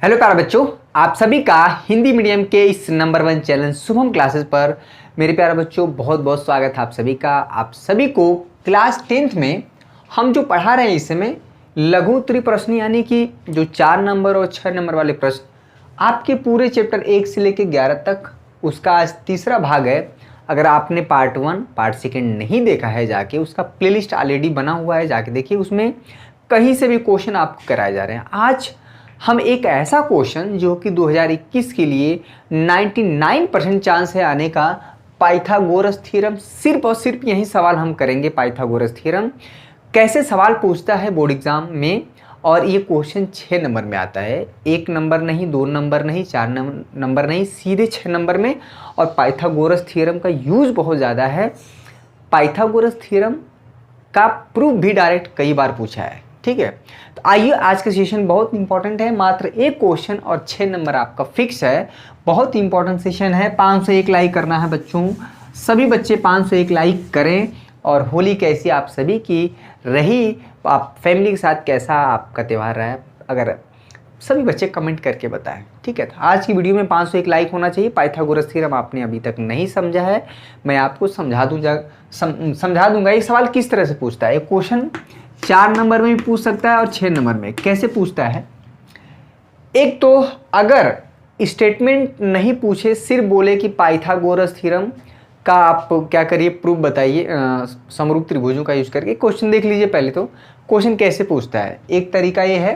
Hello प्यारे बच्चों, आप सभी का हिंदी मीडियम के इस नंबर 1 चैनल शुभम क्लासेस पर मेरे प्यारे बच्चों बहुत बहुत स्वागत है आप सभी का। आप सभी को क्लास 10th में हम जो पढ़ा रहे हैं इस समय लघु उत्तरीय प्रश्न यानी कि जो 4 नंबर और 6 नंबर वाले प्रश्न आपके पूरे चैप्टर 1 से लेकर 11 तक, उसका आज तीसरा भाग है। अगर आपने पार्ट 1 पार्ट 2 नहीं देखा है जाके उसका प्लेलिस्ट ऑलरेडी बना हुआ है, जाके देखिए। उसमें कहीं से भी क्वेश्चन आपको कराए जा रहे हैं। आज हम एक ऐसा क्वेश्चन जो कि 2021 के लिए 99% चांस है आने का, पाइथागोरस थ्योरम, सिर्फ और सिर्फ यही सवाल हम करेंगे। पाइथागोरस थ्योरम कैसे सवाल पूछता है बोर्ड एग्जाम में, और ये क्वेश्चन 6 नंबर में आता है। 1 नंबर नहीं, 2 नंबर नहीं, 4 नंबर नहीं, सीधे 6 नंबर में। और पाइथागोरस थ्योरम का यूज बहुत ज़्यादा है। पाइथागोरस थ्योरम का प्रूफ भी डायरेक्ट कई बार पूछा है। ठीक है, तो आइए, आज का सेशन बहुत इंपॉर्टेंट है। मात्र एक क्वेश्चन और 6 नंबर आपका फिक्स है। बहुत इंपॉर्टेंट सेशन है। 501 लाइक करना है बच्चों, सभी बच्चे 501 लाइक करें। और होली कैसी आप सभी की रही, आप फैमिली के साथ कैसा आपका त्यौहार रहा है, अगर सभी बच्चे कमेंट करके बताएं। ठीक है, तो आज की वीडियो में 501 लाइक होना चाहिए। पाइथागोरस थ्योरम आपने अभी तक नहीं समझा है, मैं आपको समझा दूंगा। ये सवाल किस तरह से पूछता है। ये क्वेश्चन 4 नंबर में भी पूछ सकता है और 6 नंबर में। कैसे पूछता है, एक तो अगर स्टेटमेंट नहीं पूछे, सिर्फ बोले कि पाइथागोरस थ्योरम का आप क्या करिए, प्रूफ बताइए समरूप त्रिभुजों का यूज करके। क्वेश्चन देख लीजिए पहले तो, क्वेश्चन कैसे पूछता है। एक तरीका ये है,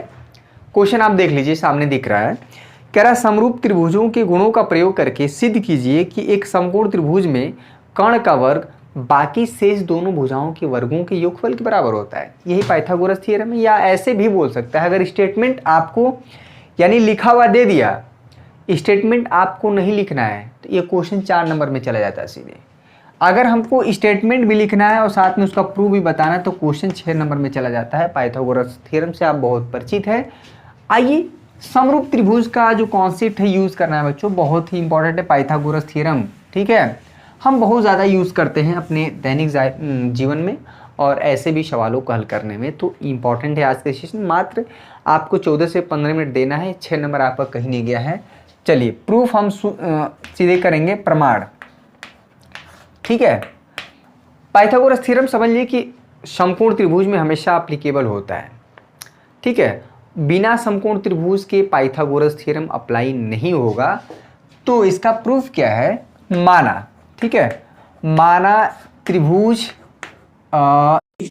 क्वेश्चन आप देख लीजिए, सामने दिख रहा है। कह रहा समरूप त्रिभुजों के गुणों का प्रयोग करके सिद्ध कीजिए कि एक समकोण त्रिभुज में कर्ण का वर्ग बाकी शेष दोनों भुजाओं के वर्गों के योगफल के बराबर होता है। यही पाइथागोरस थ्योरम है। या ऐसे भी बोल सकता है, अगर स्टेटमेंट आपको यानी लिखा हुआ दे दिया, स्टेटमेंट आपको नहीं लिखना है, तो ये क्वेश्चन 4 नंबर में चला जाता है सीधे। अगर हमको स्टेटमेंट भी लिखना है और साथ में उसका प्रूफ भी बताना है, तो क्वेश्चन 6 नंबर में चला जाता है। पाइथागोरस थ्योरम से आप बहुत परिचित है। आइए, समरूप त्रिभुज का जो कॉन्सेप्ट है यूज करना है बच्चों, बहुत ही इंपॉर्टेंट है पाइथागोरस थ्योरम। ठीक है, हम बहुत ज़्यादा यूज़ करते हैं अपने दैनिक जीवन में और ऐसे भी सवालों को हल करने में, तो इम्पॉर्टेंट है आज का सेशन। मात्र आपको 14 से 15 मिनट देना है। 6 नंबर आपका कहीं नहीं गया है। चलिए, प्रूफ हम सीधे करेंगे, प्रमाण। ठीक है, पाइथागोरस थ्योरम समझ लीजिए कि समकोण त्रिभुज में हमेशा एप्लीकेबल होता है। ठीक है, बिना समकोण त्रिभुज के पाइथागोरस थ्योरम अप्लाई नहीं होगा। तो इसका प्रूफ क्या है, माना। ठीक है, माना त्रिभुज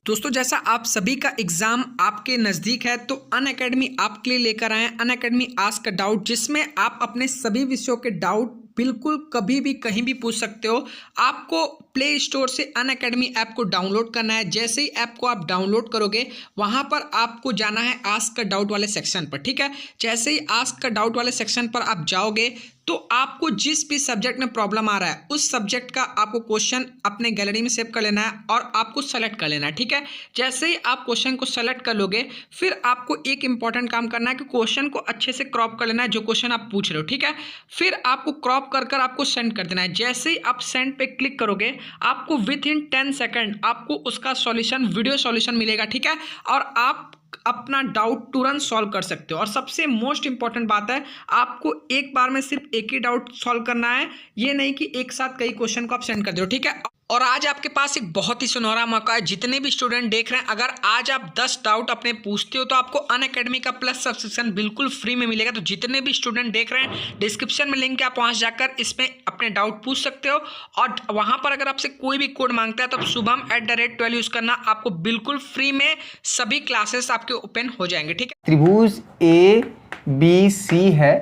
दोस्तों, जैसा आप सभी का एग्जाम आपके नज़दीक है तो अनअकैडमी आपके लिए लेकर आए हैं अनअकैडमी आस्क अ डाउट, जिसमें आप अपने सभी विषयों के डाउट बिल्कुल कभी भी कहीं भी पूछ सकते हो। आपको प्ले स्टोर से अनअकैडमी ऐप को डाउनलोड करना है। जैसे ही ऐप को आप डाउनलोड करोगे, वहां पर आपको जाना है आस्क अ डाउट वाले सेक्शन पर। ठीक है, जैसे ही आस्क अ डाउट वाले सेक्शन पर आप जाओगे तो आपको जिस भी सब्जेक्ट में प्रॉब्लम आ रहा है उस सब्जेक्ट का आपको क्वेश्चन अपने गैलरी में सेव कर लेना है और आपको सेलेक्ट कर लेना है। ठीक है, जैसे ही आप क्वेश्चन को सेलेक्ट कर लोगे, फिर आपको एक इंपॉर्टेंट काम करना है कि क्वेश्चन को अच्छे से क्रॉप कर लेना है, जो क्वेश्चन आप पूछ रहे हो। ठीक है, फिर आपको क्रॉप कर आपको सेंड कर देना है। जैसे ही आप सेंड पे क्लिक करोगे, आपको विद इन 10 सेकेंड आपको उसका सॉल्यूशन, वीडियो सॉल्यूशन मिलेगा। ठीक है, और आप अपना डाउट तुरंत सॉल्व कर सकते हो। और सबसे मोस्ट इंपॉर्टेंट बात है, आपको एक बार में सिर्फ एक ही डाउट सॉल्व करना है, ये नहीं कि एक साथ कई क्वेश्चन को आप सेंड कर दो। ठीक है, और आज आपके पास एक बहुत ही सुनहरा मौका है। जितने भी स्टूडेंट देख रहे हैं, अगर आज आप 10 डाउट अपने पूछते हो तो आपको अनअकैडमी का प्लस सब्सक्रिप्शन बिल्कुल फ्री में मिलेगा। तो जितने भी स्टूडेंट देख रहे हैं, डिस्क्रिप्शन में लिंक है, आप वहां जाकर इसमें अपने डाउट पूछ सकते हो। और वहां पर अगर आपसे कोई भी कोड मांगता है तो शुभम@12 यूज करना, आपको बिल्कुल फ्री में सभी क्लासेस आपके ओपन हो जाएंगे। ठीक है, त्रिभुज ABC है।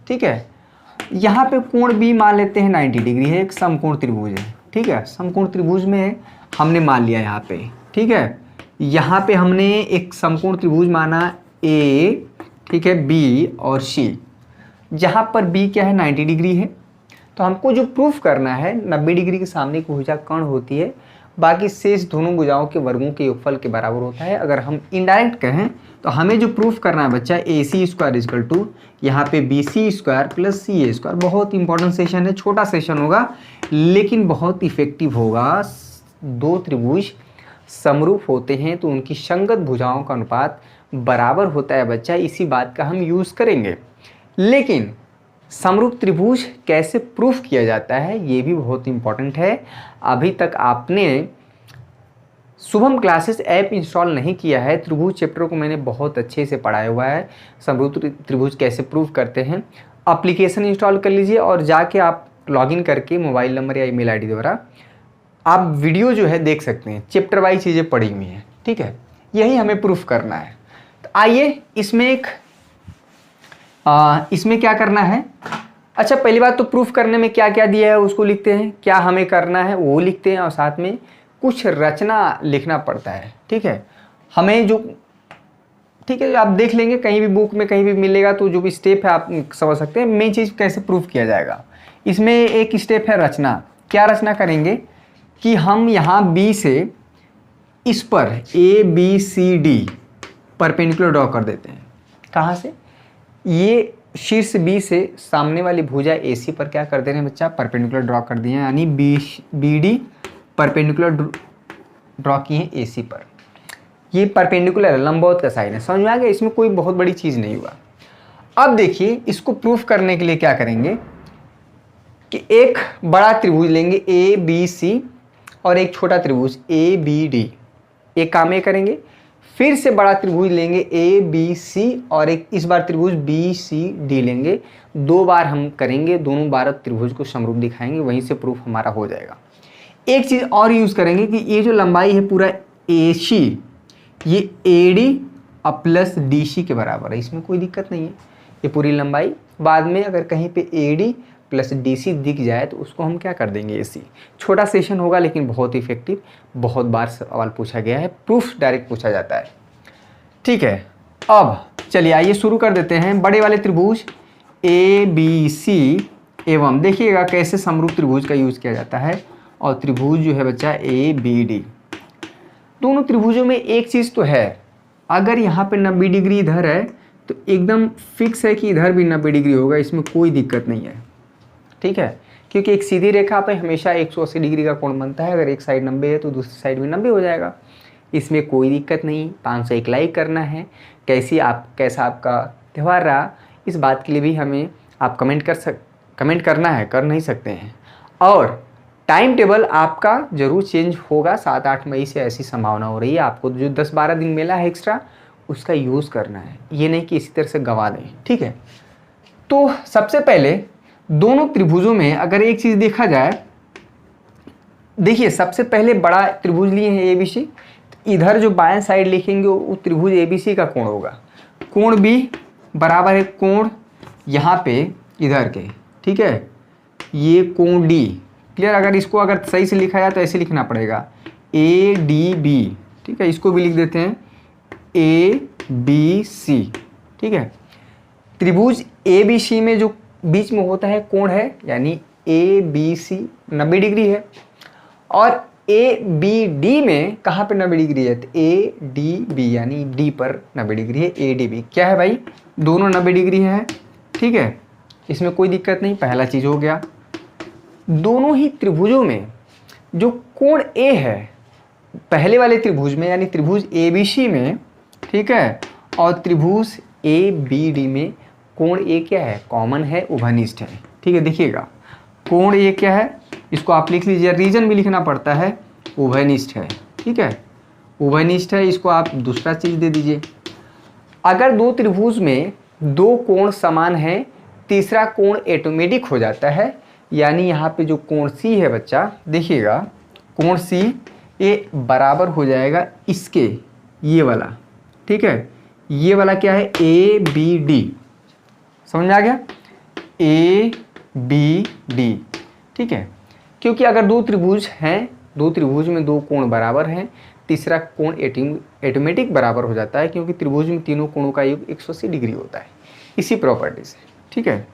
ठीक है, यहाँ पे कोण B मान लेते हैं 90 डिग्री है, एक समकोण त्रिभुज है। ठीक है, समकोण त्रिभुज में हमने मान लिया यहाँ पे। ठीक है, यहाँ पे हमने एक समकोण त्रिभुज माना A, ठीक है, B और C, जहाँ पर B क्या है, 90 डिग्री है। तो हमको जो प्रूफ करना है, 90 डिग्री के सामने की भुजा कर्ण होती है, बाकी शेष दोनों भुजाओं के वर्गों के योगफल के बराबर होता है। अगर हम इनडायरेक्ट कहें तो हमें जो प्रूफ करना है बच्चा, AC² इजकल टू यहाँ पे BC² प्लस CA²। बहुत इंपॉर्टेंट सेशन है, छोटा सेशन होगा लेकिन बहुत इफेक्टिव होगा। दो त्रिभुज समरूप होते हैं तो उनकी संगत भुजाओं का अनुपात बराबर होता है बच्चा, इसी बात का हम यूज़ करेंगे। लेकिन समरूप त्रिभुज कैसे प्रूफ किया जाता है ये भी बहुत इंपॉर्टेंट है। अभी तक आपने शुभम क्लासेस ऐप इंस्टॉल नहीं किया है, त्रिभुज चैप्टर को मैंने बहुत अच्छे से पढ़ाया हुआ है, समरूप त्रिभुज कैसे प्रूफ करते हैं। एप्लीकेशन इंस्टॉल कर लीजिए और जाके आप लॉगिन करके मोबाइल नंबर या ईमेल आईडी द्वारा आप वीडियो जो है देख सकते हैं, चैप्टर वाइज चीज़ें पढ़ी हुई हैं, ठीक है। यही हमें प्रूफ करना है। तो आइए इसमें क्या करना है। अच्छा, पहली बात तो प्रूफ करने में क्या क्या दिया है उसको लिखते हैं, क्या हमें करना है वो लिखते हैं और साथ में कुछ रचना लिखना पड़ता है, ठीक है। हमें जो, ठीक है, आप देख लेंगे कहीं भी बुक में कहीं भी मिलेगा, तो जो भी स्टेप है आप समझ सकते हैं मेन चीज़ कैसे प्रूफ किया जाएगा। इसमें एक स्टेप है रचना। क्या रचना करेंगे कि हम यहाँ बी से इस पर ABCD परपेंडिकुलर ड्रॉ कर देते हैं। कहाँ से? ये शीर्ष बी से सामने वाली भुजा AC पर क्या कर दे रहे हैं बच्चा, परपेंडिकुलर ड्रॉ कर दिए हैं, यानी BD परपेंडिकुलर ड्रॉ किए हैं AC पर। ये परपेंडिकुलर है, लंबवत का साइन है, समझ में आ गया। इसमें कोई बहुत बड़ी चीज़ नहीं हुआ। अब देखिए इसको प्रूफ करने के लिए क्या करेंगे कि एक बड़ा त्रिभुज लेंगे ABC और एक छोटा त्रिभुज ABD, एक काम ये करेंगे। फिर से बड़ा त्रिभुज लेंगे ABC और एक इस बार त्रिभुज BCD लेंगे। 2 बार हम करेंगे, दोनों बार त्रिभुज को समरूप दिखाएंगे, वहीं से प्रूफ हमारा हो जाएगा। एक चीज़ और यूज़ करेंगे कि ये जो लंबाई है पूरा AC, ये AD और प्लस DC के बराबर है, इसमें कोई दिक्कत नहीं है। ये पूरी लंबाई, बाद में अगर कहीं पे AD प्लस DC दिख जाए तो उसको हम क्या कर देंगे AC। छोटा सेशन होगा लेकिन बहुत इफेक्टिव, बहुत बार सवाल पूछा गया है, प्रूफ डायरेक्ट पूछा जाता है, ठीक है। अब चलिए आइए शुरू कर देते हैं। बड़े वाले त्रिभुज ABC एवं देखिएगा कैसे समरूप त्रिभुज का यूज़ किया जाता है। और त्रिभुज जो है बच्चा ABD, दोनों त्रिभुजों में एक चीज़ तो है, अगर यहाँ पे 90 डिग्री इधर है तो एकदम फिक्स है कि इधर भी 90 डिग्री होगा, इसमें कोई दिक्कत नहीं है, ठीक है। क्योंकि एक सीधी रेखा पे हमेशा 180 डिग्री का कोण बनता है, अगर एक साइड 90 है तो दूसरी साइड में 90 हो जाएगा, इसमें कोई दिक्कत नहीं। 501 लाइक करना है। कैसा आपका त्यौहार रहा, इस बात के लिए भी हमें आप कमेंट करना है, कर नहीं सकते हैं। और टाइम टेबल आपका ज़रूर चेंज होगा, 7-8 मई से ऐसी संभावना हो रही है। आपको जो 10-12 दिन मिला है एक्स्ट्रा, उसका यूज़ करना है, ये नहीं कि इसी तरह से गंवा दें, ठीक है। तो सबसे पहले दोनों त्रिभुजों में अगर एक चीज़ देखा जाए, देखिए सबसे पहले बड़ा त्रिभुज लिए हैं ABC, तो इधर जो बाएं साइड लिखेंगे वो त्रिभुज ABC का कोण होगा। कोण B बराबर है कोण यहाँ पे इधर के, ठीक है, ये कोण D, क्लियर। अगर इसको अगर सही से लिखा जाए तो ऐसे लिखना पड़ेगा ADB, ठीक है। इसको भी लिख देते हैं ABC, ठीक है। त्रिभुज ABC में जो बीच में होता है कोण है, यानी ABC 90 डिग्री है, और ABD में कहाँ पे 90 डिग्री है, तो ADB यानी D पर 90 डिग्री है। ADB क्या है भाई, दोनों 90 डिग्री है, ठीक है, इसमें कोई दिक्कत नहीं। पहला चीज़ हो गया। दोनों ही त्रिभुजों में जो कोण A है पहले वाले त्रिभुज में, यानी त्रिभुज ABC में, ठीक है, और त्रिभुज ABD में कोण A क्या है, कॉमन है, उभयनिष्ठ है, ठीक है। देखिएगा कोण A क्या है, इसको आप लिख लीजिए, रीजन भी लिखना पड़ता है, उभयनिष्ठ है, ठीक है, उभयनिष्ठ है। इसको आप दूसरा चीज़ दे दीजिए। अगर दो त्रिभुज में दो कोण समान है, तीसरा कोण ऑटोमेटिक हो जाता है, यानी यहाँ पे जो कोण C है बच्चा, देखिएगा कोण C ये बराबर हो जाएगा इसके, ये वाला, ठीक है, ये वाला क्या है ABD, समझ में आ गया, ABD, ठीक है। क्योंकि अगर दो त्रिभुज हैं, दो त्रिभुज में दो कोण बराबर हैं, तीसरा कोण ऑटोमेटिक बराबर हो जाता है, क्योंकि त्रिभुज में तीनों कोणों का योग 180 डिग्री होता है, इसी प्रॉपर्टी से, ठीक है।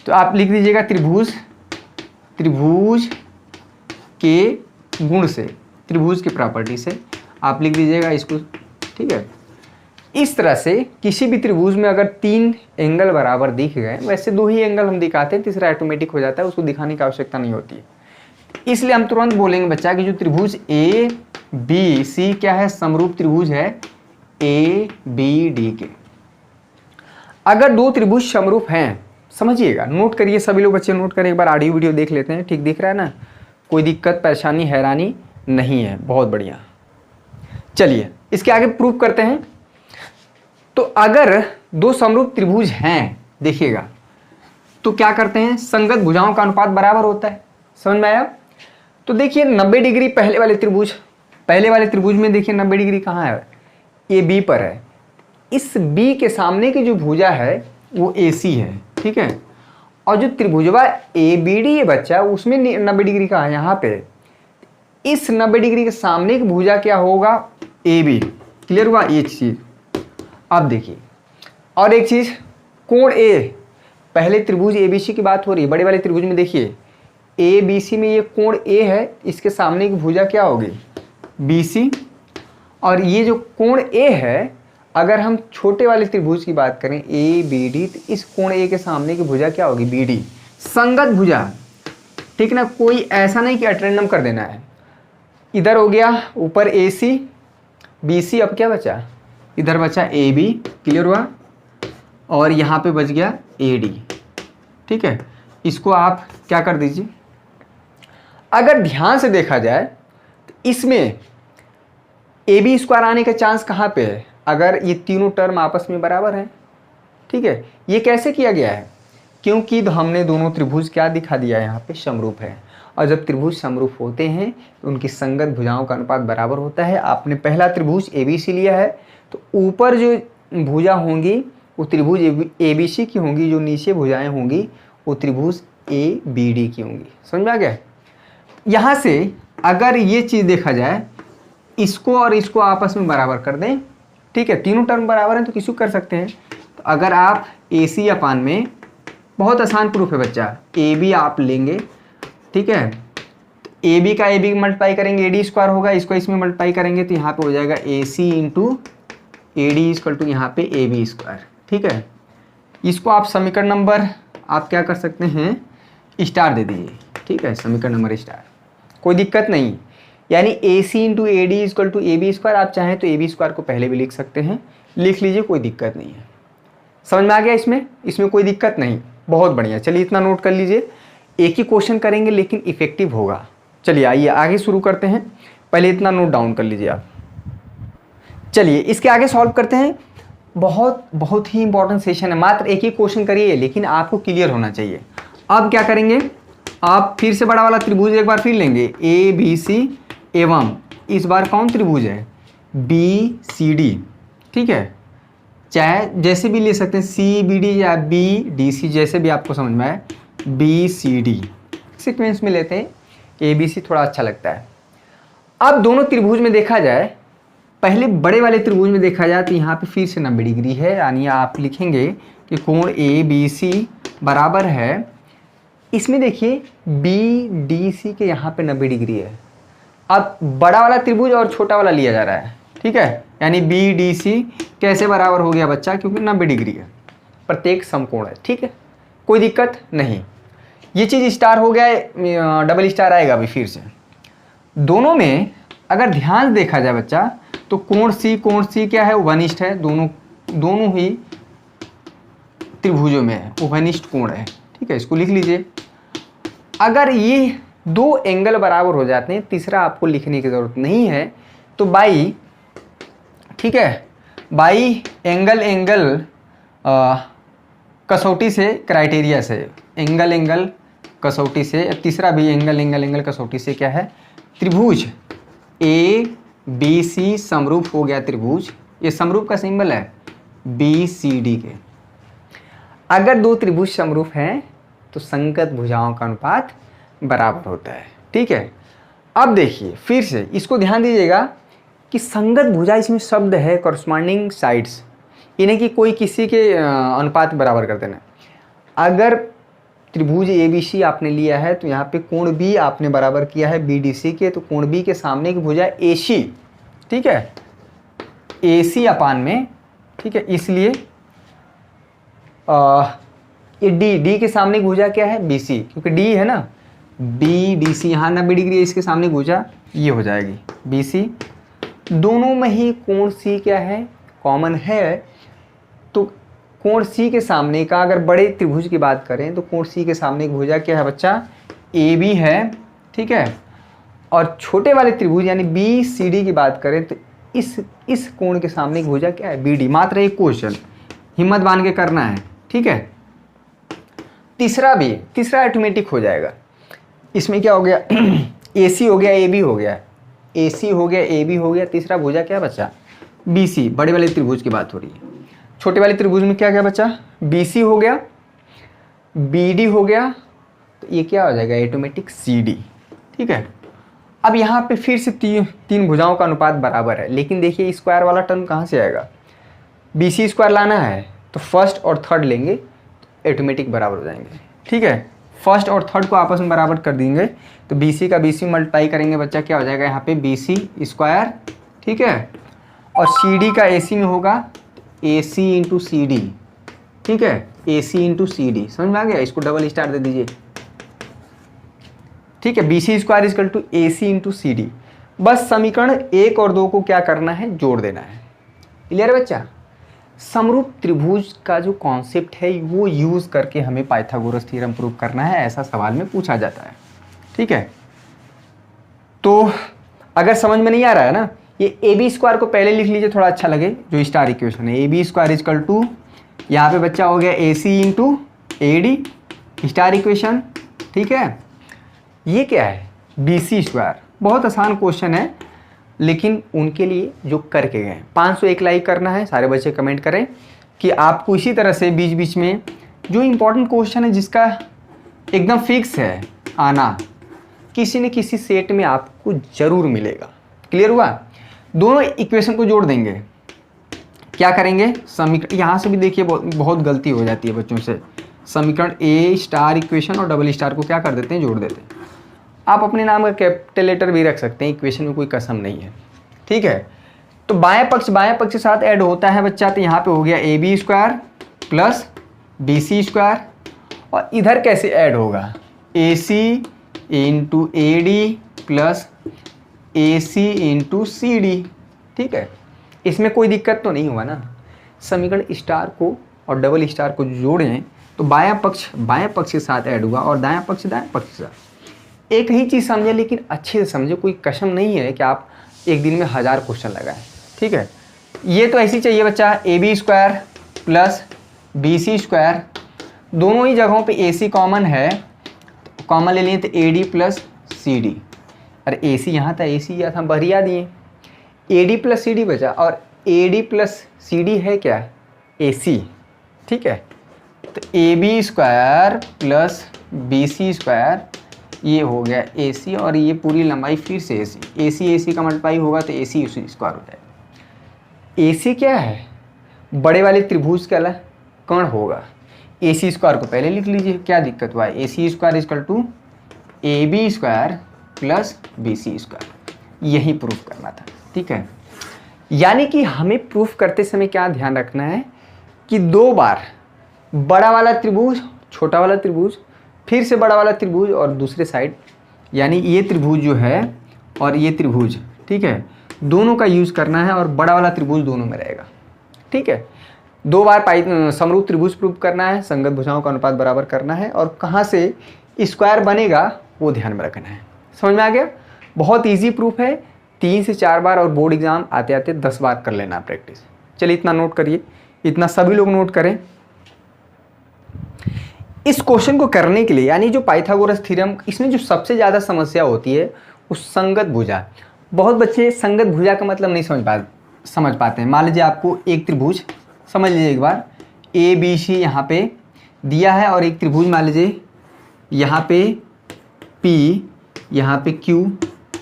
तो आप लिख दीजिएगा त्रिभुज के गुण से, त्रिभुज की प्रॉपर्टी से आप लिख दीजिएगा इसको, ठीक है। इस तरह से किसी भी त्रिभुज में अगर 3 एंगल बराबर दिख गए, वैसे 2 ही एंगल हम दिखाते हैं, तीसरा ऑटोमेटिक हो जाता है, उसको दिखाने की आवश्यकता नहीं होती है। इसलिए हम तुरंत बोलेंगे बच्चा कि जो त्रिभुज ABC क्या है, समरूप त्रिभुज है ABD के। अगर दो त्रिभुज समरूप हैं समझिएगा, नोट करिए, सभी लोग बच्चे नोट करें, एक बार ऑडियो वीडियो देख लेते हैं। ठीक दिख रहा है ना, कोई दिक्कत परेशानी हैरानी नहीं है, बहुत बढ़िया। चलिए इसके आगे प्रूफ करते हैं। तो अगर दो समरूप त्रिभुज हैं, देखिएगा, तो क्या करते हैं, संगत भुजाओं का अनुपात बराबर होता है। समझ में आया? तो देखिए 90 डिग्री पहले वाले त्रिभुज में देखिए 90 डिग्री कहाँ है, ए बी पर है। इस बी के सामने की जो भुजा है वो ए सी है, ठीक है। और जो त्रिभुजवा ए बी डी है बच्चा, उसमें 90 डिग्री कहाँ है, यहाँ पे। इस 90 डिग्री के सामने की भुजा क्या होगा, ए बी। क्लियर हुआ ये चीज? अब देखिए और एक चीज, कोण ए, पहले त्रिभुज एबीसी की बात हो रही है, बड़े वाले त्रिभुज में देखिए ए बी सी में ये कोण ए है, इसके सामने की भुजा क्या होगी, बी सी। और ये जो कोण ए है, अगर हम छोटे वाले त्रिभुज की बात करें ए बी डी, तो इस कोण ए के सामने की भुजा क्या होगी, बी डी। संगत भुजा, ठीक ना, कोई ऐसा नहीं कि अटेंडम कर देना है। इधर हो गया ऊपर ए सी बी सी, अब क्या बचा, इधर बचा ए बी। क्लियर हुआ? और यहाँ पे बच गया ए डी, ठीक है। इसको आप क्या कर दीजिए, अगर ध्यान से देखा जाए तो इसमें ए बी स्क्वायर आने का चांस कहाँ पे है, अगर ये तीनों टर्म आपस में बराबर हैं, ठीक है। ये कैसे किया गया है, क्योंकि हमने दोनों त्रिभुज क्या दिखा दिया है, यहाँ पे समरूप है। और जब त्रिभुज समरूप होते हैं तो उनकी संगत भुजाओं का अनुपात बराबर होता है। आपने पहला त्रिभुज ए बी सी लिया है, तो ऊपर जो भुजा होंगी वो त्रिभुज ए बी सी की होंगी, जो नीचे भुजाएं होंगी वो त्रिभुज ए बी डी की होंगी। समझ में आ गया? यहाँ से अगर ये चीज़ देखा जाए, इसको और इसको आपस में बराबर कर दें, ठीक है, तीनों टर्म बराबर हैं तो किसी को कर सकते हैं। तो अगर आप ए सी अपान में, बहुत आसान प्रूफ है बच्चा, ए बी आप लेंगे, ठीक है, ए बी का ए बी मल्टीप्लाई करेंगे, ए डी स्क्वायर होगा, इसको इसमें मल्टीप्लाई करेंगे तो यहाँ पे हो जाएगा A C into A D equal to यहाँ पे ए बी स्क्वायर, ठीक है। इसको आप समीकरण नंबर आप क्या कर सकते हैं, स्टार दे दीजिए, ठीक है, समीकरण नंबर स्टार, कोई दिक्कत नहीं। यानी A C into A D equal to A B square, आप चाहें तो ए बी स्क्वायर को पहले भी लिख सकते हैं, लिख लीजिए, कोई दिक्कत नहीं है। समझ में आ गया? इसमें कोई दिक्कत नहीं, बहुत बढ़िया। चलिए इतना नोट कर लीजिए, एक ही क्वेश्चन करेंगे लेकिन इफेक्टिव होगा। चलिए आइए आगे शुरू करते हैं, पहले इतना नोट डाउन कर लीजिए आप। चलिए इसके आगे सॉल्व करते हैं। बहुत ही इंपॉर्टेंट सेशन है, मात्र एक ही क्वेश्चन करिए लेकिन आपको क्लियर होना चाहिए। अब क्या करेंगे, आप फिर से बड़ा वाला त्रिभुज एक बार फिर लेंगे, ए बी सी एवं इस बार कौन त्रिभुज है, बी सी डी, ठीक है, चाहे जैसे भी ले सकते हैं, सी बी डी या बी डी सी, जैसे भी आपको समझ में आए, बी सी डी सीक्वेंस में लेते हैं, ए बी सी थोड़ा अच्छा लगता है। अब दोनों त्रिभुज में देखा जाए, पहले बड़े वाले त्रिभुज में देखा जाए तो यहाँ पे फिर से 90 डिग्री है, यानी आप लिखेंगे कि कोण ए बी सी बराबर है, इसमें देखिए बी डी सी के यहाँ पे 90 डिग्री है। अब बड़ा वाला त्रिभुज और छोटा वाला लिया जा रहा है, ठीक है, यानी बी डी सी कैसे बराबर हो गया बच्चा, क्योंकि 90 डिग्री है, प्रत्येक समकोण है, ठीक है, कोई दिक्कत नहीं। ये चीज़ स्टार हो गया, डबल स्टार आएगा अभी फिर से। दोनों में अगर ध्यान देखा जाए बच्चा, तो कोण सी क्या है, उभयनिष्ठ है, दोनों ही त्रिभुजों में है, उभयनिष्ठ कोण है, ठीक है, इसको लिख लीजिए। अगर ये दो एंगल बराबर हो जाते हैं, तीसरा आपको लिखने की जरूरत नहीं है, तो बाई, ठीक है, बाई एंगल कसौटी से, क्राइटेरिया से, एंगल कसौटी से, तीसरा भी एंगल कसौटी से क्या है, त्रिभुज ए बी सी समरूप हो गया त्रिभुज, ये समरूप का सिंबल है बी सी डी के। अगर दो त्रिभुज समरूप हैं तो संगत भुजाओं का अनुपात बराबर होता है, ठीक है। अब देखिए फिर से इसको ध्यान दीजिएगा कि संगत भुजा, इसमें शब्द है कॉरस्पॉन्डिंग साइड्स, इन्हें कि कोई किसी के अनुपात बराबर कर देना। अगर त्रिभुज ए बी सी आपने लिया है तो यहाँ पे कोण बी आपने बराबर किया है बी डी सी के, तो कोण बी के सामने की भुजा ए सी, ठीक है, ए सी अपान में, ठीक है, इसलिए ये डी के सामने की भुजा क्या है, बी सी, क्योंकि डी है ना, बी डी सी, यहाँ 90 डिग्री है, इसके सामने भुजा ये हो जाएगी बी सी। दोनों में ही कोण सी क्या है, कॉमन है, तो कोण सी के सामने का अगर बड़े त्रिभुज की बात करें तो कोण सी के सामने एक भुजा क्या है बच्चा, ए बी है, ठीक है। और छोटे वाले त्रिभुज यानी बी सी डी की बात करें तो इस कोण के सामने एक भुजा क्या है, बी डी। मात्र एक क्वेश्चन हिम्मत बांध के करना है, ठीक है। तीसरा ऑटोमेटिक हो जाएगा। इसमें क्या हो गया ए सी हो गया, ए बी हो गया, ए सी हो गया, ए बी हो गया। तीसरा भुजा क्या बचा, बी सी। बड़े वाले त्रिभुज की बात हो रही है। छोटे वाले त्रिभुज में क्या क्या बचा, बी सी हो गया, बी डी हो गया, तो ये क्या हो जाएगा ऑटोमेटिक सी डी, ठीक है। अब यहाँ पे फिर से तीन भुजाओं का अनुपात बराबर है, लेकिन देखिए स्क्वायर वाला टर्म कहाँ से आएगा, बी सी स्क्वायर लाना है तो फर्स्ट और थर्ड लेंगे तो ऑटोमेटिक बराबर हो जाएंगे, ठीक है। फर्स्ट और थर्ड को आपस में बराबर कर देंगे तो बी सी का बी सी मल्टीप्लाई करेंगे बच्चा, क्या हो जाएगा यहाँ पे बी सी स्क्वायर, ठीक है। और सी डी का ए सी में होगा A C into C D, ठीक है, A C into C D. समझ में आ गया, इसको डबल स्टार दे दीजिए, ठीक है। B C square is equal to A C into C D. बस समीकरण 1 और 2 को क्या करना है, जोड़ देना है। क्लियर है बच्चा। समरूप त्रिभुज का जो कॉन्सेप्ट है वो यूज करके हमें पाइथागोरस थ्योरम प्रूव करना है, ऐसा सवाल में पूछा जाता है, ठीक है। तो अगर समझ में नहीं आ रहा है ना, ये ए बी स्क्वायर को पहले लिख लीजिए, थोड़ा अच्छा लगे, जो स्टार इक्वेशन है। A B square is equal to, यहाँ पे बच्चा हो गया A C into A D star equation, ठीक है। ये क्या है, बी सी स्क्वायर। बहुत आसान क्वेश्चन है, लेकिन उनके लिए जो करके गए 501 लाइक करना है। सारे बच्चे कमेंट करें कि आपको इसी तरह से बीच बीच में जो इम्पोर्टेंट क्वेश्चन है जिसका एकदम फिक्स है आना, किसी न किसी सेट में आपको जरूर मिलेगा। क्लियर हुआ। दोनों इक्वेशन को जोड़ देंगे। क्या करेंगे, समीकरण, यहाँ से भी देखिए बहुत गलती हो जाती है बच्चों से। समीकरण ए स्टार इक्वेशन और डबल स्टार को क्या कर देते हैं, जोड़ देते हैं। आप अपने नाम का कैपिटल लेटर भी रख सकते हैं, इक्वेशन में कोई कसम नहीं है, ठीक है। तो बाएं पक्ष के साथ ऐड होता है बच्चा, तो यहाँ पे हो गया A B square plus B C square. और इधर कैसे ऐड होगा, A C into A D plus A C into C D, ठीक है। इसमें कोई दिक्कत तो नहीं हुआ ना। समीकरण स्टार को और डबल स्टार को जोड़ें तो बायां पक्ष के साथ ऐड हुआ और दायां पक्ष के साथ। एक ही चीज़ समझे, लेकिन अच्छे से समझे। कोई कसम नहीं है कि आप एक दिन में 1000 क्वेश्चन लगाएं, ठीक है। ये तो ऐसी चाहिए बच्चा, A B square plus B C square. दोनों ही जगहों पे ए सी कॉमन है, कॉमन ले लिए तो A D plus C D. अरे ए सी यहाँ था, ए सी यहाँ था, बढ़िया दिए, A D plus C D बचा। और A D plus C D है क्या, ए सी, ठीक है। तो A B square plus B C square, ये हो गया ए सी, और ये पूरी लंबाई फिर से ए सी का मल्टीप्लाई होगा तो ए सी स्क्वायर हो जाएगा। ए सी क्या है, बड़े वाले त्रिभुज का कर्ण होगा। ए सी स्क्वायर को पहले लिख लीजिए, क्या दिक्कत हुआ है। A C square is equal to A B square plus B C square, यही प्रूफ करना था, ठीक है। यानी कि हमें प्रूफ करते समय क्या ध्यान रखना है कि 2 बार बड़ा वाला त्रिभुज, छोटा वाला त्रिभुज, फिर से बड़ा वाला त्रिभुज और दूसरे साइड, यानी ये त्रिभुज जो है और ये त्रिभुज, ठीक है, दोनों का यूज़ करना है। और बड़ा वाला त्रिभुज दोनों में रहेगा, ठीक है। 2 बार समरूप त्रिभुज प्रूव करना है, संगत भुजाओं का अनुपात बराबर करना है, और कहाँ से स्क्वायर बनेगा वो ध्यान में रखना है। समझ में आ गया। बहुत ईजी प्रूफ है, 3 से 4 बार, और बोर्ड एग्जाम आते आते 10 बार कर लेना प्रैक्टिस। चलिए इतना नोट करिए, इतना सभी लोग नोट करें। इस क्वेश्चन को करने के लिए, यानी जो पाइथागोरस थ्योरम, इसमें जो सबसे ज़्यादा समस्या होती है उस संगत भुजा। बहुत बच्चे संगत भुजा का मतलब नहीं समझ पाते हैं। मान लीजिए आपको एक त्रिभुज, समझ लीजिए एक बार, ए बी सी यहाँ पे दिया है, और एक त्रिभुज मान लीजिए यहाँ पे पी, यहाँ पे क्यू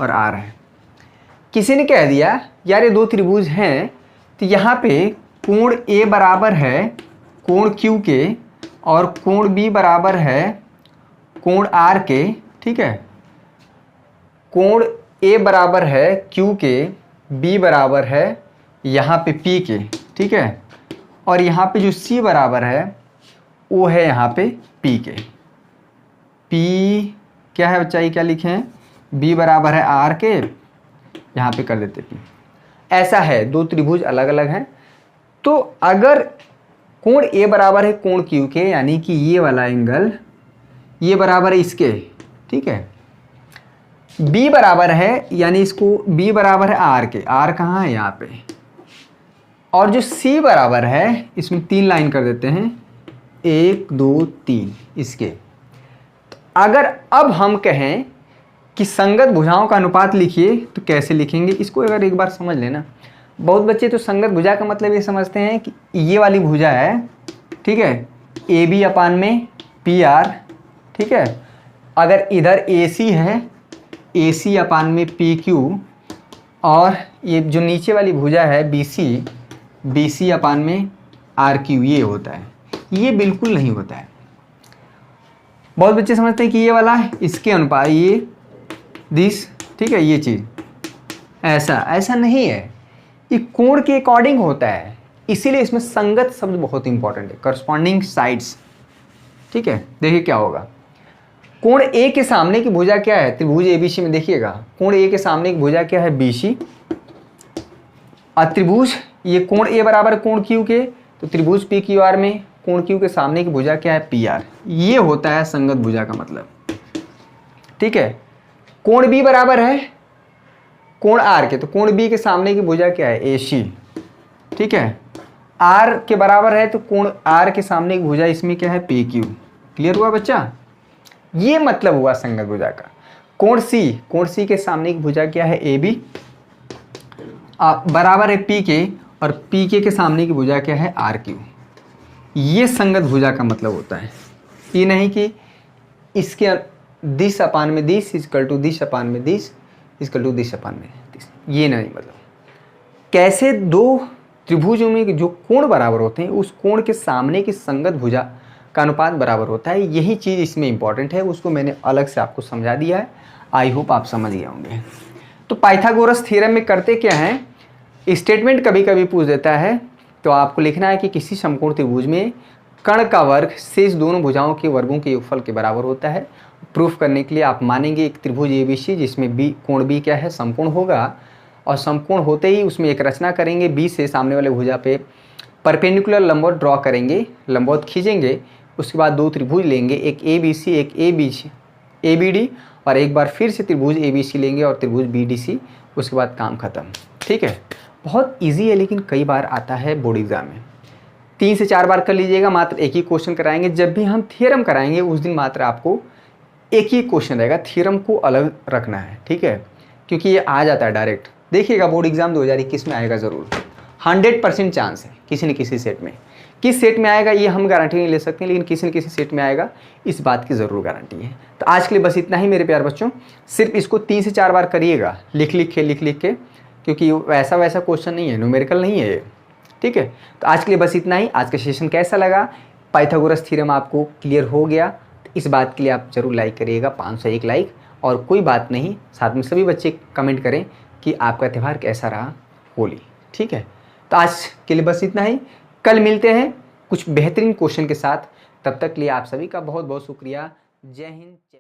और आर है। किसी ने कह दिया यार ये 2 त्रिभुज हैं, तो यहाँ पे कोण ए बराबर है कोण क्यू के, और कोण बी बराबर है कोण आर के, ठीक है। कोण ए बराबर है क्यू के, बी बराबर है यहाँ पे पी के, ठीक है। और यहाँ पे जो सी बराबर है वो है यहाँ पे पी के। पी क्या है बच्चा, ये क्या लिखे हैं, बी बराबर है आर के, यहाँ पे कर देते पी। ऐसा है, 2 त्रिभुज अलग अलग हैं। तो अगर कोण ए बराबर है कोण क्यू के, यानी कि ये वाला एंगल ये बराबर है इसके, ठीक है। बी बराबर है, यानी इसको बी बराबर है आर के, आर कहाँ है यहाँ पे, और जो सी बराबर है इसमें 3 लाइन कर देते हैं, 1 2 3 इसके। अगर अब हम कहें कि संगत भुजाओं का अनुपात लिखिए तो कैसे लिखेंगे, इसको अगर एक बार समझ लेना। बहुत बच्चे तो संगत भुजा का मतलब ये समझते हैं कि ये वाली भुजा है, ठीक है, ए बी अपान में पी आर, ठीक है। अगर इधर ए सी है, ए सी अपान में पी क्यू, और ये जो नीचे वाली भुजा है बी सी अपान में आर क्यू, ये होता है। ये बिल्कुल नहीं होता है। बहुत बच्चे समझते हैं कि ये वाला इसके अनुपात, ये दिस, ठीक है, ये चीज़ ऐसा नहीं है। ये कोण के अकॉर्डिंग होता है, इसीलिए इसमें संगत शब्द बहुत इंपॉर्टेंट है, करस्पॉन्डिंग साइड्स, ठीक है। देखिए क्या होगा, कोण ए के सामने की भुजा क्या है, त्रिभुज एबीसी में देखिएगा, कोण ए के सामने की भुजा क्या है, बीसी। और त्रिभुज ये कोण ए बराबर कोण क्यू के, तो त्रिभुज पी क्यू आर में कोण क्यू के सामने की भुजा क्या है, पी आर। ये होता है संगत भुजा का मतलब, ठीक है। कोण बी बराबर है कोण आर के, तो कोण बी के सामने की भुजा क्या है, ए सी, ठीक है। आर के बराबर है तो कोण आर के सामने की भुजा इसमें क्या है, पी क्यू। क्लियर हुआ बच्चा, ये मतलब हुआ संगत भुजा का। कोण सी के सामने की भुजा क्या है, ए बी, बराबर है पी के, और पी के सामने की भुजा क्या है, आर क्यू। ये संगत भुजा का मतलब होता है। ये नहीं कि इसके दिस अपान में दिस इक्वल टू दिस अपान में दिस इक्वल टू दिस अपान में दिस, ये नहीं। मतलब कैसे दो त्रिभुजों में जो कोण बराबर होते हैं उस कोण के सामने की संगत भुजा का अनुपात बराबर होता है, यही चीज़ इसमें इंपॉर्टेंट है। उसको मैंने अलग से आपको समझा दिया है, आई होप आप समझ गए होंगे। तो पाइथागोरस थ्योरम में करते क्या है, स्टेटमेंट कभी कभी पूछ देता है, तो आपको लिखना है कि किसी समकोण त्रिभुज में कर्ण का वर्ग शेष दोनों भुजाओं के वर्गों के योगफल के बराबर होता है। प्रूफ करने के लिए आप मानेंगे एक त्रिभुज एबीसी जिसमें बी कोण बी क्या है, समकोण होगा, और समकोण होते ही उसमें एक रचना करेंगे, बी से सामने वाले भुजा पे परपेंडिकुलर लंबवत ड्रॉ करेंगे, लंबवत खींचेंगे। उसके बाद 2 त्रिभुज लेंगे, एक ए बी सी, एक ए बी डी, और एक बार फिर से त्रिभुज ए बी सी लेंगे और त्रिभुज बी डी सी। उसके बाद काम खत्म, ठीक है। बहुत इजी है, लेकिन कई बार आता है बोर्ड एग्जाम में। 3 से 4 बार कर लीजिएगा, मात्र एक ही क्वेश्चन कराएंगे। जब भी हम थ्योरम कराएंगे उस दिन मात्र आपको एक ही क्वेश्चन रहेगा, थ्योरम को अलग रखना है, ठीक है, क्योंकि ये आ जाता है डायरेक्ट। देखिएगा बोर्ड एग्जाम 2021 में आएगा ज़रूर, 100% चांस है किसी न किसी सेट में। किस सेट में आएगा ये हम गारंटी नहीं ले सकते, लेकिन किसी न किसी सेट में आएगा, इस बात की ज़रूर गारंटी है। तो आज के लिए बस इतना ही मेरे प्यारे बच्चों। सिर्फ इसको 3 से 4 बार करिएगा, लिख लिख के, क्योंकि वैसा क्वेश्चन नहीं है, न्यूमेरिकल नहीं है ये, ठीक है। तो आज के लिए बस इतना ही। आज का सेशन कैसा लगा, पाइथागोरस थ्योरम आपको क्लियर हो गया, तो इस बात के लिए आप ज़रूर लाइक करिएगा, 501 लाइक। और कोई बात नहीं, साथ में सभी बच्चे कमेंट करें कि आपका त्यौहार कैसा रहा, होली, ठीक है। तो आज के लिए बस इतना ही, कल मिलते हैं कुछ बेहतरीन क्वेश्चन के साथ। तब तक के लिए आप सभी का बहुत बहुत शुक्रिया। जय हिंद।